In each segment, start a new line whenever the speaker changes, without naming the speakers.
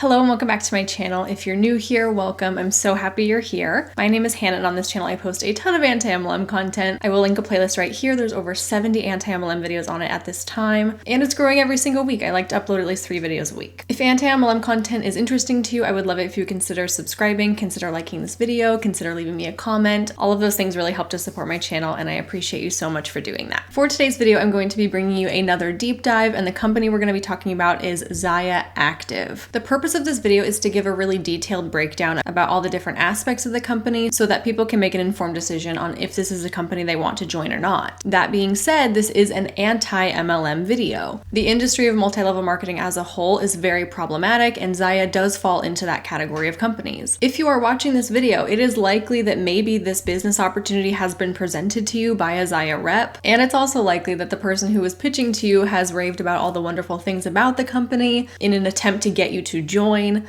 Hello and welcome back to my channel. If you're new here, welcome. I'm so happy you're here. My name is Hannah and on this channel I post a ton of anti-MLM content. I will link a playlist right here. There's over 70 anti-MLM videos on it at this time, and it's growing every single week. I like to upload at least 3 videos a week. If anti-MLM content is interesting to you, I would love it if you consider subscribing, consider liking this video, consider leaving me a comment. All of those things really help to support my channel, and I appreciate you so much for doing that. For today's video, I'm going to be bringing you another deep dive, and the company we're going to be talking about is ZYIA Active. The purpose of this video is to give a really detailed breakdown about all the different aspects of the company so that people can make an informed decision on if this is a company they want to join or not. That being said, this is an anti-MLM video. The industry of multi-level marketing as a whole is very problematic, and ZYIA does fall into that category of companies. If you are watching this video, it is likely that maybe this business opportunity has been presented to you by a ZYIA rep, and it's also likely that the person who is pitching to you has raved about all the wonderful things about the company in an attempt to get you to join.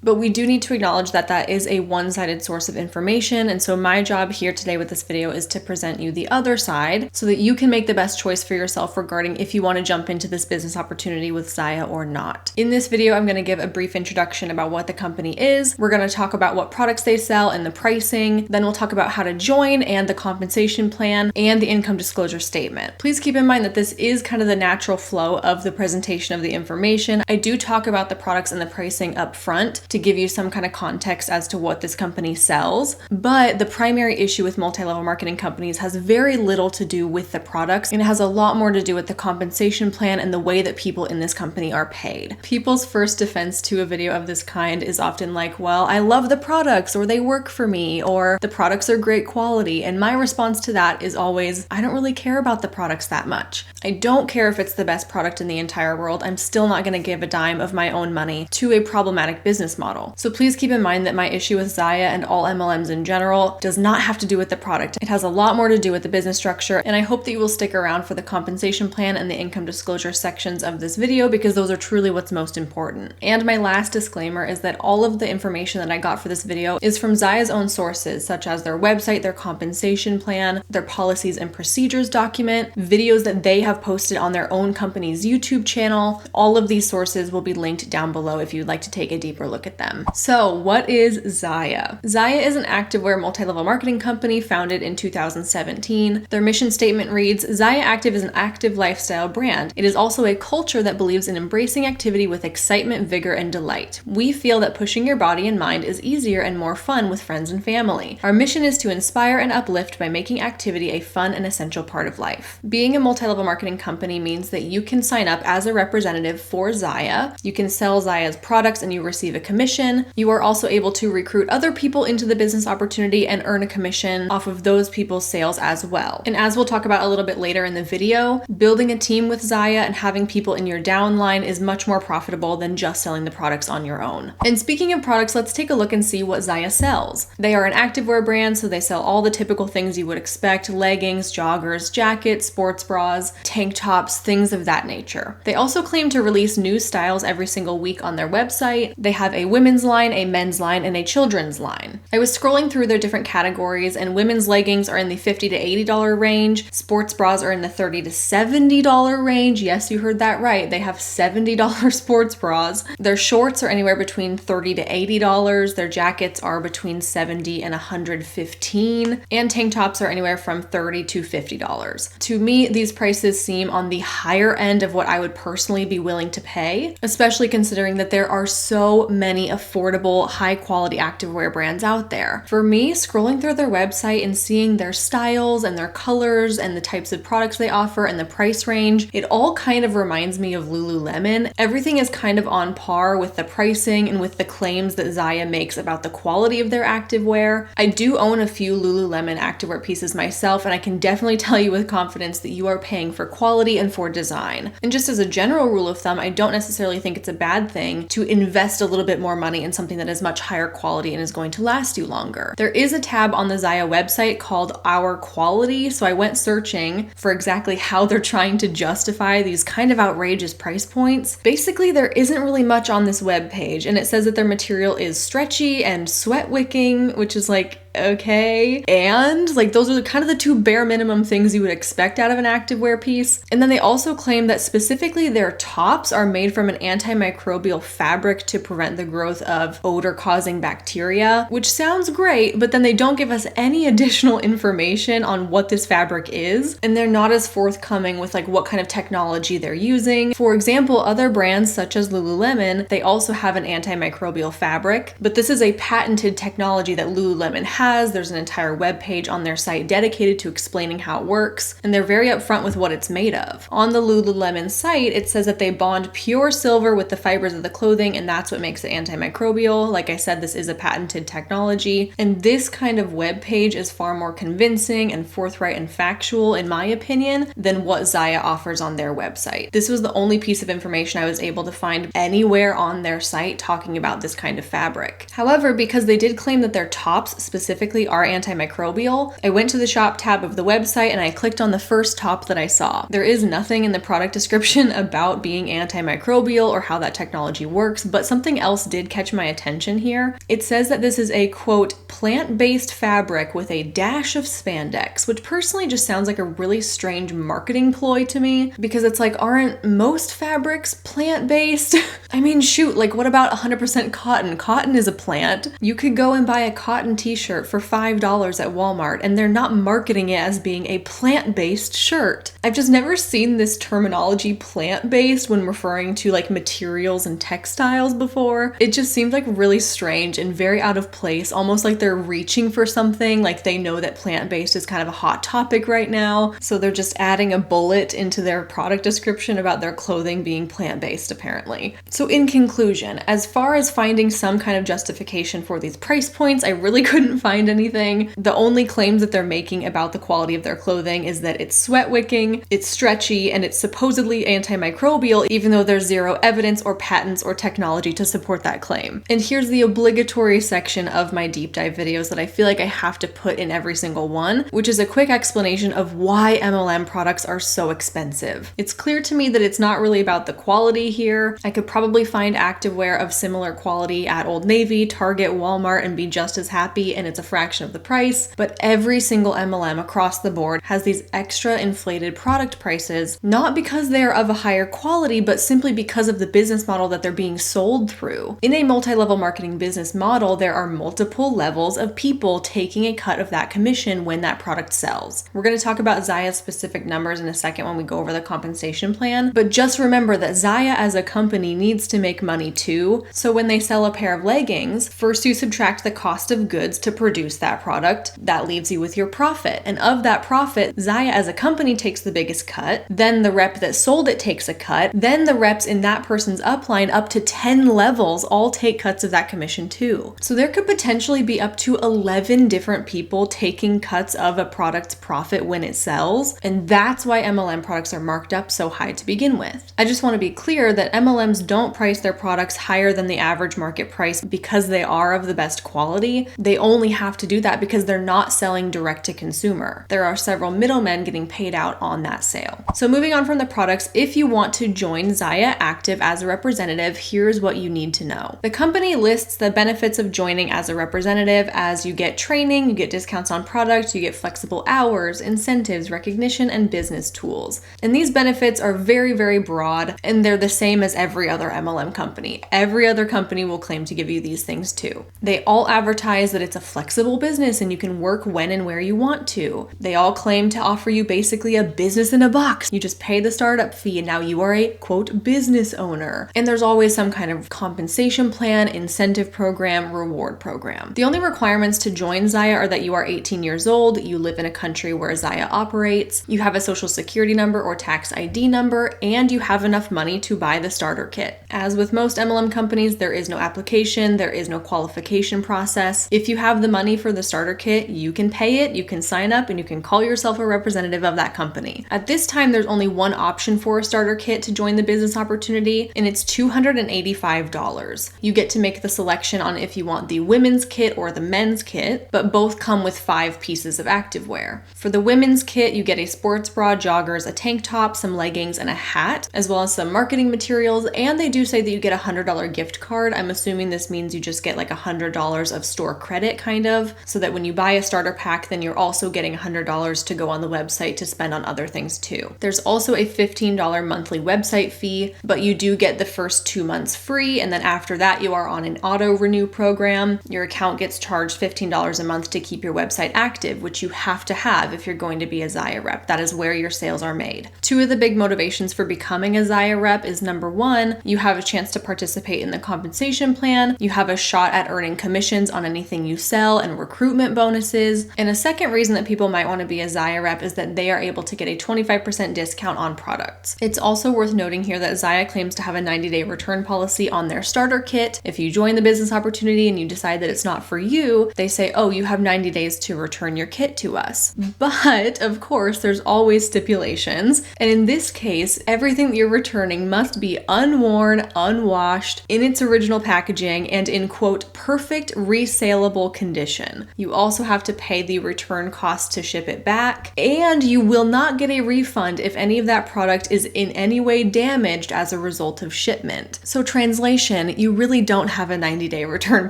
But we do need to acknowledge that that is a one-sided source of information, and so my job here today with this video is to present you the other side so that you can make the best choice for yourself regarding if you want to jump into this business opportunity with ZYIA or not. In this video, I'm going to give a brief introduction about what the company is. We're going to talk about what products they sell and the pricing. Then we'll talk about how to join and the compensation plan and the income disclosure statement. Please keep in mind that this is kind of the natural flow of the presentation of the information. I do talk about the products and the pricing up front to give you some kind of context as to what this company sells, but the primary issue with multi-level marketing companies has very little to do with the products, and it has a lot more to do with the compensation plan and the way that people in this company are paid. People's first defense to a video of this kind is often like, well, I love the products, or they work for me, or the products are great quality, and my response to that is always, I don't really care about the products that much. I don't care if it's the best product in the entire world. I'm still not going to give a dime of my own money to a problematic business model. So please keep in mind that my issue with ZYIA and all MLMs in general does not have to do with the product. It has a lot more to do with the business structure, and I hope that you will stick around for the compensation plan and the income disclosure sections of this video because those are truly what's most important. And my last disclaimer is that all of the information that I got for this video is from ZYIA's own sources, such as their website, their compensation plan, their policies and procedures document, videos that they have posted on their own company's YouTube channel. All of these sources will be linked down below if you'd like to take a deeper look at them. So what is ZYIA? ZYIA is an activewear multi-level marketing company founded in 2017. Their mission statement reads, ZYIA Active is an active lifestyle brand. It is also a culture that believes in embracing activity with excitement, vigor, and delight. We feel that pushing your body and mind is easier and more fun with friends and family. Our mission is to inspire and uplift by making activity a fun and essential part of life. Being a multi-level marketing company means that you can sign up as a representative for ZYIA. You can sell ZYIA's products and you receive a commission. You are also able to recruit other people into the business opportunity and earn a commission off of those people's sales as well. And as we'll talk about a little bit later in the video, building a team with ZYIA and having people in your downline is much more profitable than just selling the products on your own. And speaking of products, let's take a look and see what ZYIA sells. They are an activewear brand, so they sell all the typical things you would expect: leggings, joggers, jackets, sports bras, tank tops, things of that nature. They also claim to release new styles every single week on their website. They have a women's line, a men's line, and a children's line. I was scrolling through their different categories, and women's leggings are in the $50 to $80 range. Sports bras are in the $30 to $70 range. Yes, you heard that right. They have $70 sports bras. Their shorts are anywhere between $30 to $80. Their jackets are between $70 and $115, and tank tops are anywhere from $30 to $50. To me, these prices seem on the higher end of what I would personally be willing to pay, especially considering that there are so many affordable, high-quality activewear brands out there. For me, scrolling through their website and seeing their styles and their colors and the types of products they offer and the price range, it all kind of reminds me of Lululemon. Everything is kind of on par with the pricing and with the claims that ZYIA makes about the quality of their activewear. I do own a few Lululemon activewear pieces myself, and I can definitely tell you with confidence that you are paying for quality and for design. And just as a general rule of thumb, I don't necessarily think it's a bad thing to invest a little bit more money in something that is much higher quality and is going to last you longer. There is a tab on the ZYIA website called Our Quality, so I went searching for exactly how they're trying to justify these kind of outrageous price points. Basically, there isn't really much on this web page, and it says that their material is stretchy and sweat wicking, which is like, okay. And like, those are kind of the two bare minimum things you would expect out of an activewear piece. And then they also claim that specifically their tops are made from an antimicrobial fabric to prevent the growth of odor-causing bacteria, which sounds great, but then they don't give us any additional information on what this fabric is, and they're not as forthcoming with like what kind of technology they're using. For example, other brands such as Lululemon, they also have an antimicrobial fabric, but this is a patented technology that Lululemon has. There's an entire web page on their site dedicated to explaining how it works, and they're very upfront with what it's made of. On the Lululemon site, it says that they bond pure silver with the fibers of the clothing, and that's what makes it antimicrobial. Like I said, this is a patented technology, and this kind of web page is far more convincing and forthright and factual, in my opinion, than what ZYIA offers on their website. This was the only piece of information I was able to find anywhere on their site talking about this kind of fabric. However, because they did claim that their tops specifically are antimicrobial, I went to the shop tab of the website and I clicked on the first top that I saw. There is nothing in the product description about being antimicrobial or how that technology works, but something else did catch my attention here. It says that this is a, quote, plant-based fabric with a dash of spandex, which personally just sounds like a really strange marketing ploy to me, because it's like, aren't most fabrics plant-based? I mean, shoot, like what about 100% cotton? Cotton is a plant. You could go and buy a cotton t-shirt for $5 at Walmart, and they're not marketing it as being a plant-based shirt. I've just never seen this terminology plant-based when referring to like materials and textiles before. It just seems like really strange and very out of place, almost like they're reaching for something, like they know that plant-based is kind of a hot topic right now, so they're just adding a bullet into their product description about their clothing being plant-based apparently. So in conclusion, as far as finding some kind of justification for these price points, I really couldn't find anything. The only claims that they're making about the quality of their clothing is that it's sweat wicking, it's stretchy, and it's supposedly antimicrobial, even though there's zero evidence or patents or technology to support that claim. And here's the obligatory section of my deep dive videos that I feel like I have to put in every single one, which is a quick explanation of why MLM products are so expensive. It's clear to me that it's not really about the quality here. I could probably find activewear of similar quality at Old Navy, Target, Walmart, and be just as happy, and it's a fraction of the price, but every single MLM across the board has these extra inflated product prices, not because they are of a higher quality, but simply because of the business model that they're being sold through. In a multi-level marketing business model, there are multiple levels of people taking a cut of that commission when that product sells. We're going to talk about ZYIA's specific numbers in a second when we go over the compensation plan, but just remember that ZYIA as a company needs to make money too. So when they sell a pair of leggings, first you subtract the cost of goods to produce that product. That leaves you with your profit. And of that profit, ZYIA as a company takes the biggest cut, then the rep that sold it takes a cut, then the reps in that person's upline up to 10 levels all take cuts of that commission too. So there could potentially be up to 11 different people taking cuts of a product's profit when it sells, and that's why MLM products are marked up so high to begin with. I just want to be clear that MLMs don't price their products higher than the average market price because they are of the best quality. They only have to do that because they're not selling direct to consumer. There are several middlemen getting paid out on that sale. So moving on from the products, if you want to join ZYIA Active as a representative, here's what you need to know. The company lists the benefits of joining as a representative as you get training, you get discounts on products, you get flexible hours, incentives, recognition, and business tools. And these benefits are very, very broad, and they're the same as every other MLM company. Every other company will claim to give you these things too. They all advertise that it's a flexible business and you can work when and where you want to. They all claim to offer you basically a business in a box. You just pay the startup fee and now you are a, quote, business owner. And there's always some kind of compensation plan, incentive program, reward program. The only requirements to join ZYIA are that you are 18 years old, you live in a country where ZYIA operates, you have a social security number or tax ID number, and you have enough money to buy the starter kit. As with most MLM companies, there is no application, there is no qualification process. If you have the money for the starter kit, you can pay it, you can sign up, and you can call yourself a representative of that company. At this time, there's only one option for a starter kit to join the business opportunity, and it's $285. You get to make the selection on if you want the women's kit or the men's kit, but both come with 5 pieces of activewear. For the women's kit, you get a sports bra, joggers, a tank top, some leggings, and a hat, as well as some marketing materials, and they do say that you get a $100 gift card. I'm assuming this means you just get like $100 of store credit kind kind of, so that when you buy a starter pack, then you're also getting $100 to go on the website to spend on other things too. There's also a $15 monthly website fee, but you do get the first 2 months free, and then after that you are on an auto renew program. Your account gets charged $15 a month to keep your website active, which you have to have if you're going to be a ZYIA rep. That is where your sales are made. Two of the big motivations for becoming a ZYIA rep is number one, you have a chance to participate in the compensation plan. You have a shot at earning commissions on anything you sell and recruitment bonuses. And a second reason that people might want to be a ZYIA rep is that they are able to get a 25% discount on products. It's also worth noting here that ZYIA claims to have a 90-day return policy on their starter kit. If you join the business opportunity and you decide that it's not for you, they say, oh, you have 90 days to return your kit to us. But of course, there's always stipulations. And in this case, everything that you're returning must be unworn, unwashed, in its original packaging, and in quote, perfect resaleable condition. You also have to pay the return cost to ship it back, and you will not get a refund if any of that product is in any way damaged as a result of shipment. So translation, you really don't have a 90-day return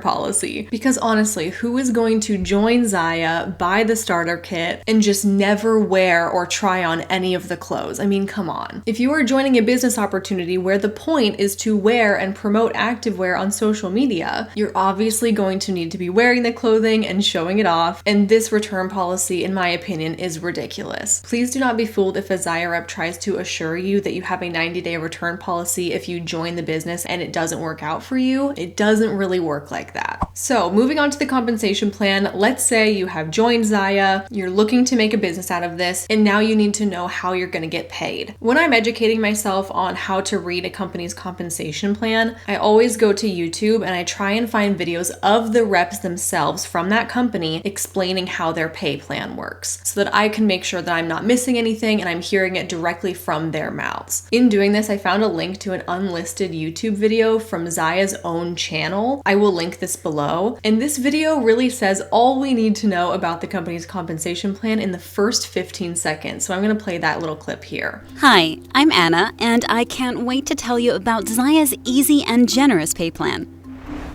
policy, because honestly, who is going to join ZYIA, buy the starter kit, and just never wear or try on any of the clothes? I mean, come on. If you are joining a business opportunity where the point is to wear and promote activewear on social media, you're obviously going to need to be wearing the clothing and showing it off, and this return policy, in my opinion, is ridiculous. Please do not be fooled if a ZYIA rep tries to assure you that you have a 90-day return policy if you join the business and it doesn't work out for you. It doesn't really work like that. So moving on to the compensation plan, let's say you have joined ZYIA, you're looking to make a business out of this, and now you need to know how you're going to get paid. When I'm educating myself on how to read a company's compensation plan, I always go to YouTube and I try and find videos of the reps themselves from that company explaining how their pay plan works, so that I can make sure that I'm not missing anything and I'm hearing it directly from their mouths. In doing this, I found a link to an unlisted YouTube video from ZYIA's own channel. I will link this below. And this video really says all we need to know about the company's compensation plan in the first 15 seconds. So I'm going to play that little clip here.
Hi, I'm Anna, and I can't wait to tell you about ZYIA's easy and generous pay plan.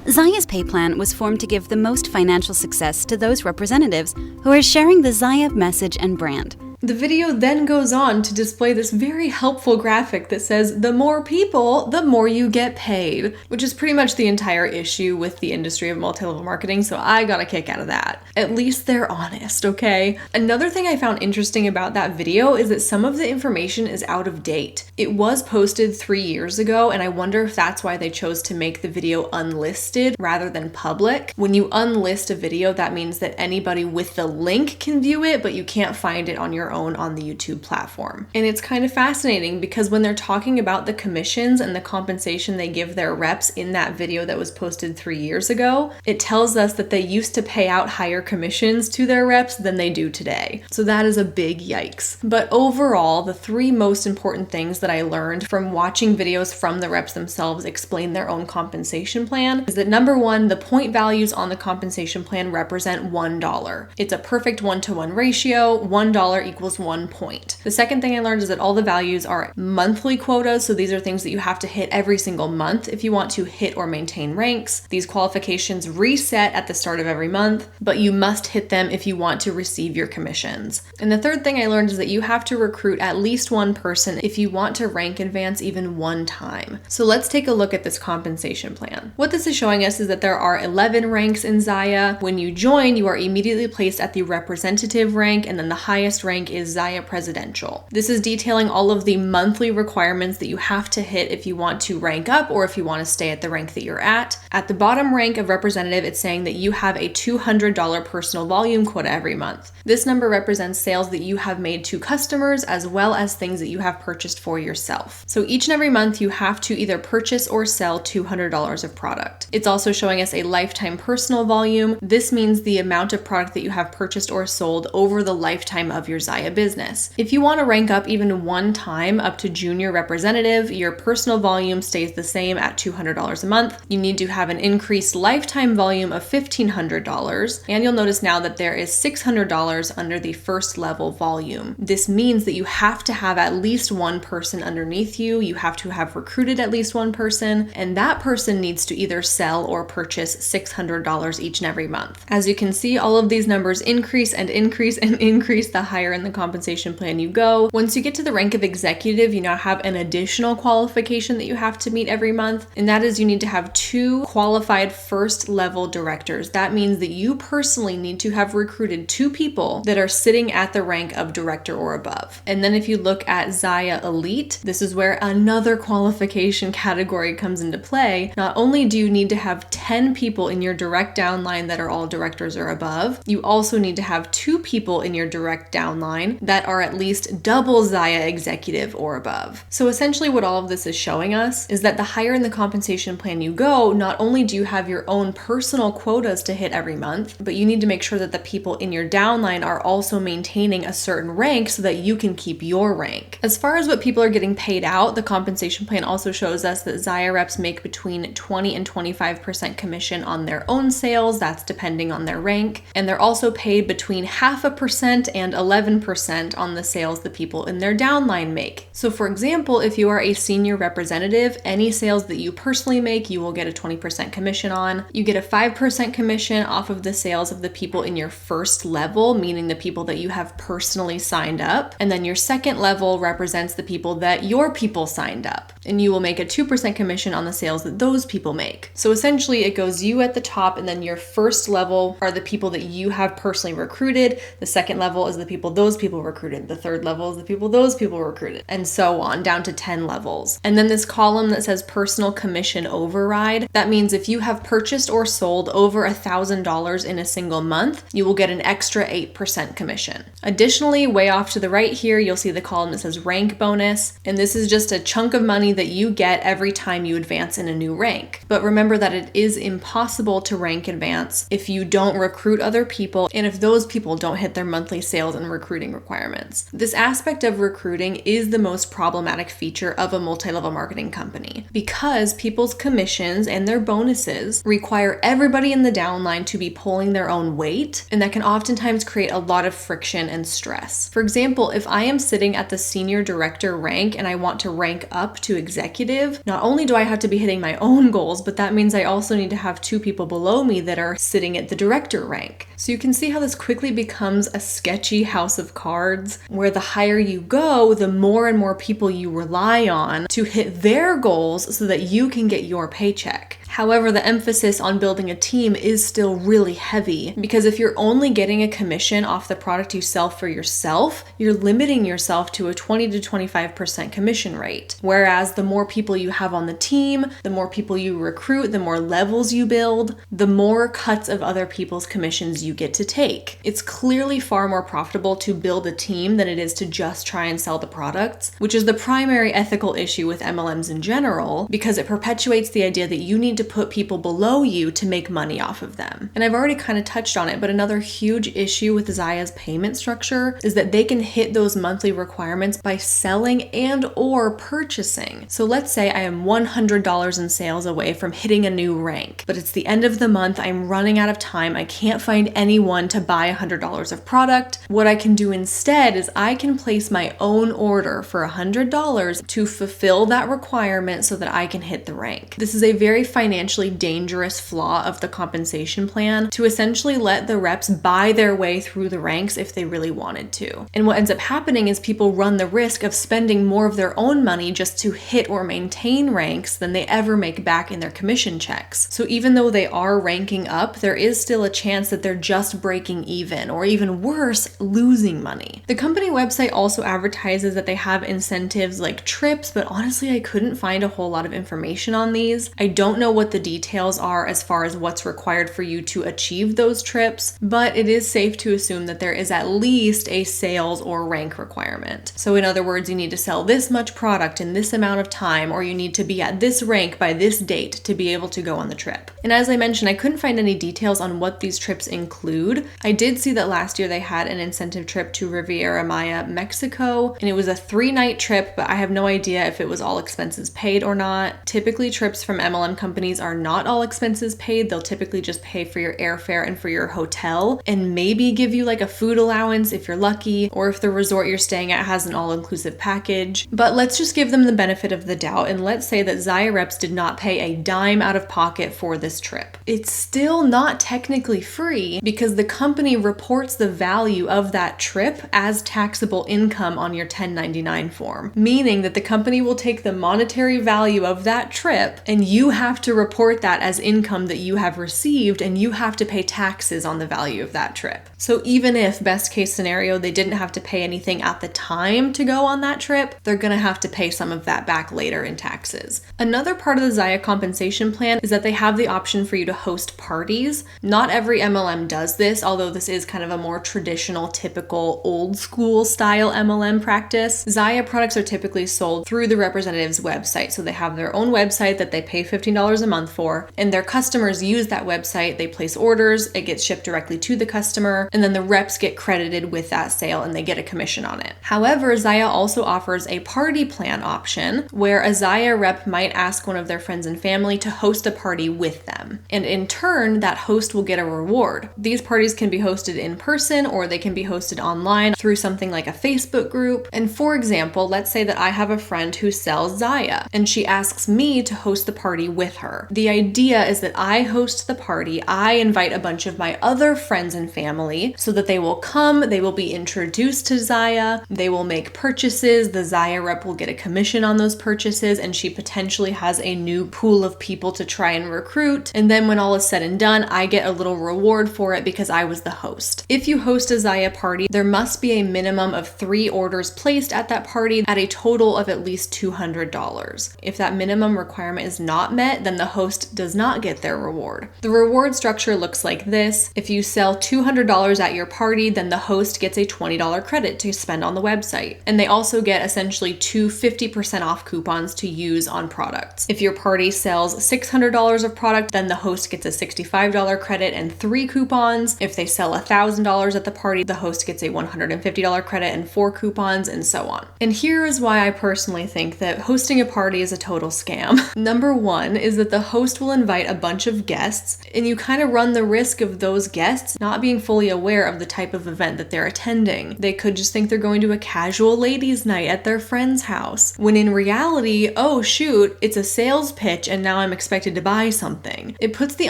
ZYIA's pay plan was formed to give the most financial success to those representatives who are sharing the ZYIA message and brand.
The video then goes on to display this very helpful graphic that says, the more people, the more you get paid, which is pretty much the entire issue with the industry of multi-level marketing, so I got a kick out of that. At least they're honest, okay? Another thing I found interesting about that video is that some of the information is out of date. It was posted 3 years ago, and I wonder if that's why they chose to make the video unlisted rather than public. When you unlist a video, that means that anybody with the link can view it, but you can't find it on your own on the YouTube platform. And it's kind of fascinating because when they're talking about the commissions and the compensation they give their reps in that video that was posted 3 years ago, it tells us that they used to pay out higher commissions to their reps than they do today. So that is a big yikes. But overall, the three most important things that I learned from watching videos from the reps themselves explain their own compensation plan is that number one, the point values on the compensation plan represent $1. It's a perfect 1-to-1 ratio. $1 equals 1 point. The second thing I learned is that all the values are monthly quotas, so these are things that you have to hit every single month if you want to hit or maintain ranks. These qualifications reset at the start of every month, but you must hit them if you want to receive your commissions. And the third thing I learned is that you have to recruit at least one person if you want to rank advance even one time. So let's take a look at this compensation plan. What this is showing us is that there are 11 ranks in ZYIA. When you join, you are immediately placed at the representative rank, and then the highest rank is ZYIA Presidential. This is detailing all of the monthly requirements that you have to hit if you want to rank up or if you want to stay at the rank that you're at. At the bottom rank of representative, it's saying that you have a $200 personal volume quota every month. This number represents sales that you have made to customers as well as things that you have purchased for yourself. So each and every month you have to either purchase or sell $200 of product. It's also showing us a lifetime personal volume. This means the amount of product that you have purchased or sold over the lifetime of your ZYIA ZYIA business. If you want to rank up even one time up to junior representative, your personal volume stays the same at $200 a month. You need to have an increased lifetime volume of $1,500, and you'll notice now that there is $600 under the first level volume. This means that you have to have at least one person underneath you. You have to have recruited at least one person, and that person needs to either sell or purchase $600 each and every month. As you can see, all of these numbers increase and increase and increase the higher in the compensation plan you go. Once you get to the rank of executive, you now have an additional qualification that you have to meet every month, and that is you need to have 2 qualified first level directors. That means that you personally need to have recruited 2 people that are sitting at the rank of director or above. And then if you look at ZYIA Elite, this is where another qualification category comes into play. Not only do you need to have 10 people in your direct downline that are all directors or above, you also need to have 2 people in your direct downline that are at least double ZYIA executive or above. So essentially what all of this is showing us is that the higher in the compensation plan you go, not only do you have your own personal quotas to hit every month, but you need to make sure that the people in your downline are also maintaining a certain rank so that you can keep your rank. As far as what people are getting paid out, the compensation plan also shows us that ZYIA reps make between 20 and 25% commission on their own sales. That's depending on their rank. And they're also paid between 0.5% and 11% on the sales the people in their downline make. So for example, if you are a senior representative, any sales that you personally make, you will get a 20% commission on. You get a 5% commission off of the sales of the people in your first level, meaning the people that you have personally signed up. And then your second level represents the people that your people signed up. And you will make a 2% commission on the sales that those people make. So essentially it goes you at the top, and then your first level are the people that you have personally recruited. The second level is the people those people recruited. The third level is the people those people recruited, and so on down to 10 levels. And then this column that says personal commission override, that means if you have purchased or sold over $1,000 in a single month, you will get an extra 8% commission. Additionally, way off to the right here, you'll see the column that says rank bonus, and this is just a chunk of money that you get every time you advance in a new rank. But remember that it is impossible to rank advance if you don't recruit other people and if those people don't hit their monthly sales and recruiting requirements. This aspect of recruiting is the most problematic feature of a multi-level marketing company because people's commissions and their bonuses require everybody in the downline to be pulling their own weight, and that can oftentimes create a lot of friction and stress. For example, if I am sitting at the senior director rank and I want to rank up to executive, not only do I have to be hitting my own goals, but that means I also need to have 2 people below me that are sitting at the director rank. So you can see how this quickly becomes a sketchy house of cards, where the higher you go, the more and more people you rely on to hit their goals so that you can get your paycheck. However, the emphasis on building a team is still really heavy, because if you're only getting a commission off the product you sell for yourself, you're limiting yourself to a 20 to 25% commission rate. Whereas the more people you have on the team, the more people you recruit, the more levels you build, the more cuts of other people's commissions you get to take. It's clearly far more profitable to build a team than it is to just try and sell the products, which is the primary ethical issue with MLMs in general, because it perpetuates the idea that you need to put people below you to make money off of them. And I've already kind of touched on it, but another huge issue with ZYIA's payment structure is that they can hit those monthly requirements by selling and or purchasing. So let's say I am $100 in sales away from hitting a new rank, but it's the end of the month, I'm running out of time, I can't find anyone to buy $100 of product. What I can do instead is I can place my own order for $100 to fulfill that requirement so that I can hit the rank. This is a very financially dangerous flaw of the compensation plan, to essentially let the reps buy their way through the ranks if they really wanted to. And what ends up happening is people run the risk of spending more of their own money just to hit or maintain ranks than they ever make back in their commission checks. So even though they are ranking up, there is still a chance that they're just breaking even, or even worse, losing money. The company website also advertises that they have incentives like trips, but honestly, I couldn't find a whole lot of information on these. I don't know what what the details are as far as what's required for you to achieve those trips, but it is safe to assume that there is at least a sales or rank requirement. So in other words, you need to sell this much product in this amount of time, or you need to be at this rank by this date to be able to go on the trip. And as I mentioned, I couldn't find any details on what these trips include. I did see that last year they had an incentive trip to Riviera Maya, Mexico, and it was a 3-night trip, but I have no idea if it was all expenses paid or not. Typically, trips from MLM companies are not all expenses paid. They'll typically just pay for your airfare and for your hotel, and maybe give you like a food allowance if you're lucky, or if the resort you're staying at has an all-inclusive package. But let's just give them the benefit of the doubt, and let's say that ZYIA reps did not pay a dime out of pocket for this trip. It's still not technically free because the company reports the value of that trip as taxable income on your 1099 form, meaning that the company will take the monetary value of that trip and you have to report that as income that you have received, and you have to pay taxes on the value of that trip. So even if, best case scenario, they didn't have to pay anything at the time to go on that trip, they're gonna have to pay some of that back later in taxes. Another part of the ZYIA compensation plan is that they have the option for you to host parties. Not every MLM does this, although this is kind of a more traditional, typical, old school style MLM practice. ZYIA products are typically sold through the representative's website. So they have their own website that they pay $15 a month for, and their customers use that website. They place orders, it gets shipped directly to the customer, and then the reps get credited with that sale and they get a commission on it. However, ZYIA also offers a party plan option where a ZYIA rep might ask one of their friends and family to host a party with them. And in turn, that host will get a reward. These parties can be hosted in person or they can be hosted online through something like a Facebook group. And for example, let's say that I have a friend who sells ZYIA and she asks me to host the party with her. The idea is that I host the party, I invite a bunch of my other friends and family so that they will come, they will be introduced to ZYIA, they will make purchases, the ZYIA rep will get a commission on those purchases, and she potentially has a new pool of people to try and recruit. And then when all is said and done, I get a little reward for it because I was the host. If you host a ZYIA party, there must be a minimum of 3 orders placed at that party at a total of at least $200. If that minimum requirement is not met, then the host does not get their reward. The reward structure looks like this. If you sell $200 at your party, then the host gets a $20 credit to spend on the website. And they also get essentially 2 50% off coupons to use on products. If your party sells $600 of product, then the host gets a $65 credit and 3 coupons. If they sell $1,000 at the party, the host gets a $150 credit and 4 coupons, and so on. And here is why I personally think that hosting a party is a total scam. Number one is that the host will invite a bunch of guests, and you kind of run the risk of those guests not being fully aware of the type of event that they're attending. They could just think they're going to a casual ladies' night at their friend's house, when in reality, oh shoot, it's a sales pitch and now I'm expected to buy something. It puts the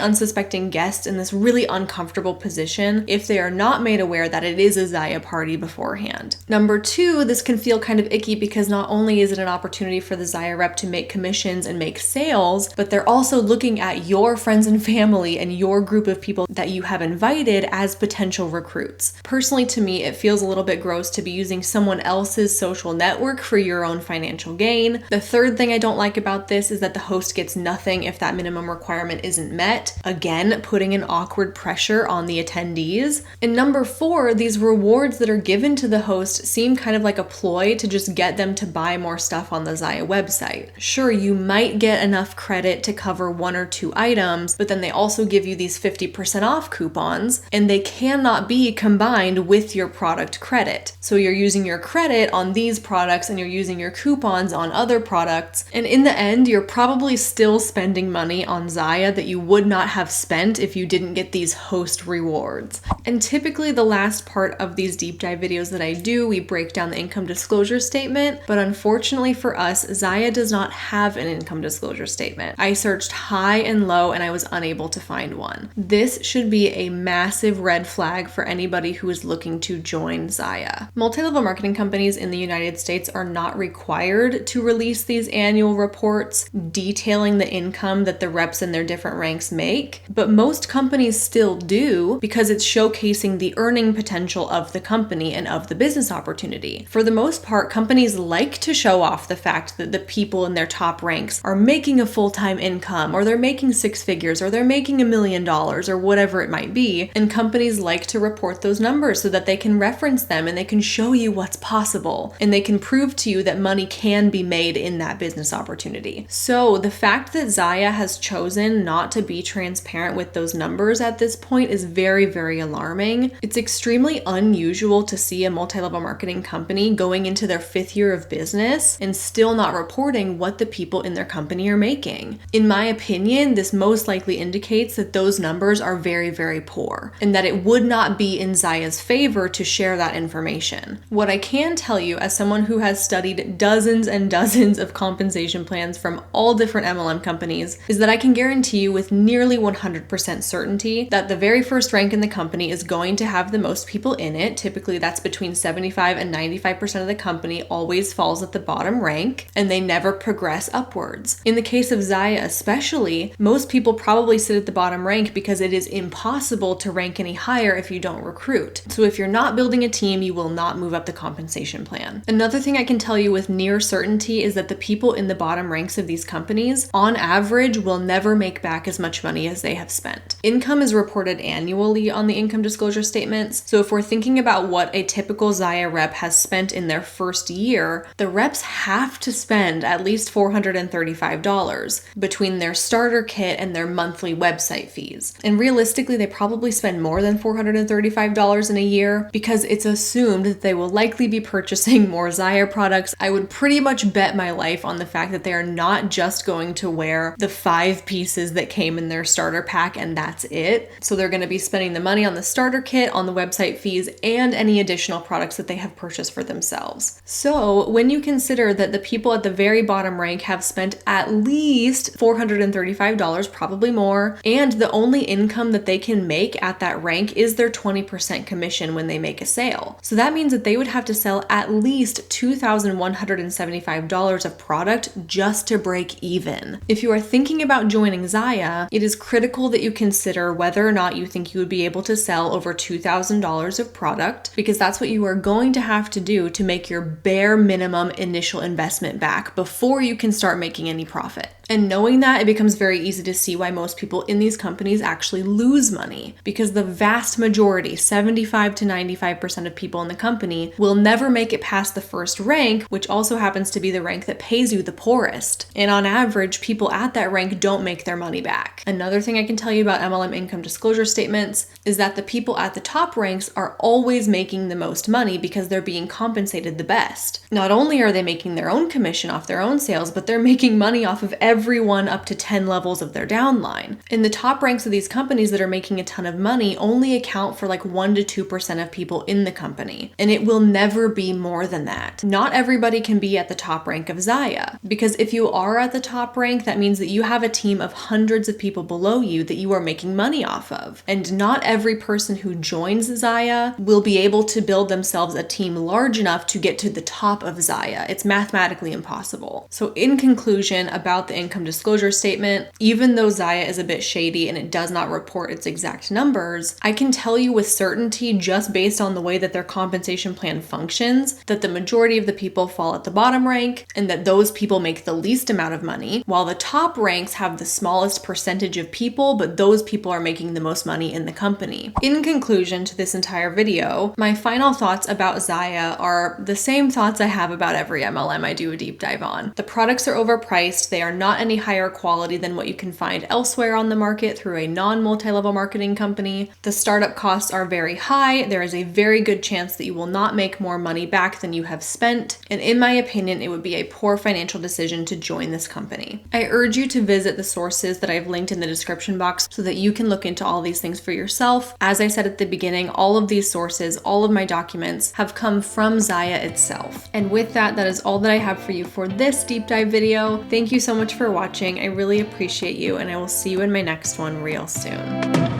unsuspecting guests in this really uncomfortable position if they are not made aware that it is a ZYIA party beforehand. Number two, this can feel kind of icky because not only is it an opportunity for the ZYIA rep to make commissions and make sales, but they're also looking at your friends and family and your group of people that you have invited as potential recruits. Personally, to me, it feels a little bit gross to be using someone else's social network for your own financial gain. The third thing I don't like about this is that the host gets nothing if that minimum requirement isn't met. Again, putting an awkward pressure on the attendees. And number four, these rewards that are given to the host seem kind of like a ploy to just get them to buy more stuff on the ZYIA website. Sure, you might get enough credit to cover 1 or 2 items, but then they also give you these 50% off coupons, and they cannot be combined with your product credit. So you're using your credit on these products and you're using your coupons on other products, and in the end, you're probably still spending money on ZYIA that you would not have spent if you didn't get these host rewards. And typically the last part of these deep dive videos that I do, we break down the income disclosure statement, but unfortunately for us, ZYIA does not have an income disclosure statement. I searched high and low and I was unable to find one. This should be a massive red flag for anybody who is looking to join ZYIA. Multi-level marketing companies in the United States are not required to release these annual reports detailing the income that the reps in their different ranks make, but most companies still do because it's showcasing the earning potential of the company and of the business opportunity. For the most part, companies like to show off the fact that the people in their top ranks are making a full-time income income, or they're making 6 figures, or they're making $1 million, or whatever it might be. And companies like to report those numbers so that they can reference them and they can show you what's possible. And they can prove to you that money can be made in that business opportunity. So the fact that ZYIA has chosen not to be transparent with those numbers at this point is very, very alarming. It's extremely unusual to see a multi-level marketing company going into their 5th year of business and still not reporting what the people in their company are making. In my opinion, this most likely indicates that those numbers are very, very poor and that it would not be in ZYIA's favor to share that information. What I can tell you, as someone who has studied dozens and dozens of compensation plans from all different MLM companies, is that I can guarantee you with nearly 100% certainty that the very first rank in the company is going to have the most people in it. Typically that's between 75 and 95% of the company always falls at the bottom rank, and they never progress upwards. In the case of ZYIA especially, most people probably sit at the bottom rank because it is impossible to rank any higher if you don't recruit. So if you're not building a team, you will not move up the compensation plan. Another thing I can tell you with near certainty is that the people in the bottom ranks of these companies, on average, will never make back as much money as they have spent. Income is reported annually on the income disclosure statements. So if we're thinking about what a typical ZYIA rep has spent in their first year, the reps have to spend at least $435 between their starter kit and their monthly website fees. And realistically, they probably spend more than $435 in a year because it's assumed that they will likely be purchasing more ZYIA products. I would pretty much bet my life on the fact that they are not just going to wear the 5 pieces that came in their starter pack and that's it. So they're going to be spending the money on the starter kit, on the website fees, and any additional products that they have purchased for themselves. So when you consider that the people at the very bottom rank have spent at least $435, probably more, and the only income that they can make at that rank is their 20% commission when they make a sale. So that means that they would have to sell at least $2,175 of product just to break even. If you are thinking about joining ZYIA, it is critical that you consider whether or not you think you would be able to sell over $2,000 of product, because that's what you are going to have to do to make your bare minimum initial investment back before you can start making any profit. And knowing that, it becomes very easy to see why most people in these companies actually lose money, because the vast majority, 75 to 95% of people in the company, will never make it past the first rank, which also happens to be the rank that pays you the poorest. And on average, people at that rank don't make their money back. Another thing I can tell you about MLM income disclosure statements is that the people at the top ranks are always making the most money because they're being compensated the best. Not only are they making their own commission off their own sales, but they're making money off of everyone up to 10 levels of their downline. And the top ranks of these companies that are making a ton of money only account for like 1 to 2% of people in the company. And it will never be more than that. Not everybody can be at the top rank of ZYIA, because if you are at the top rank, that means that you have a team of hundreds of people below you that you are making money off of. And not every person who joins ZYIA will be able to build themselves a team large enough to get to the top of ZYIA. It's mathematically impossible. So in conclusion about the income disclosure statement, even though ZYIA is a bit shady and it does not report its exact numbers, I can tell you with certainty, just based on the way that their compensation plan functions, that the majority of the people fall at the bottom rank and that those people make the least amount of money, while the top ranks have the smallest percentage of people, but those people are making the most money in the company. In conclusion to this entire video, my final thoughts about ZYIA are the same thoughts I have about every MLM I do a deep dive on. The products are overpriced. They are not any higher quality than what you can find elsewhere on the market through a non-multi-level marketing company. The startup costs are very high. There is a very good chance that you will not make more money back than you have spent. And in my opinion, it would be a poor financial decision to join this company. I urge you to visit the sources that I've linked in the description box so that you can look into all these things for yourself. As I said at the beginning, all of these sources, all of my documents have come from ZYIA itself. And with that, that is all that I have for you for this deep dive video. Thank you so much for watching. I really appreciate you, and I will see you in my next one real soon.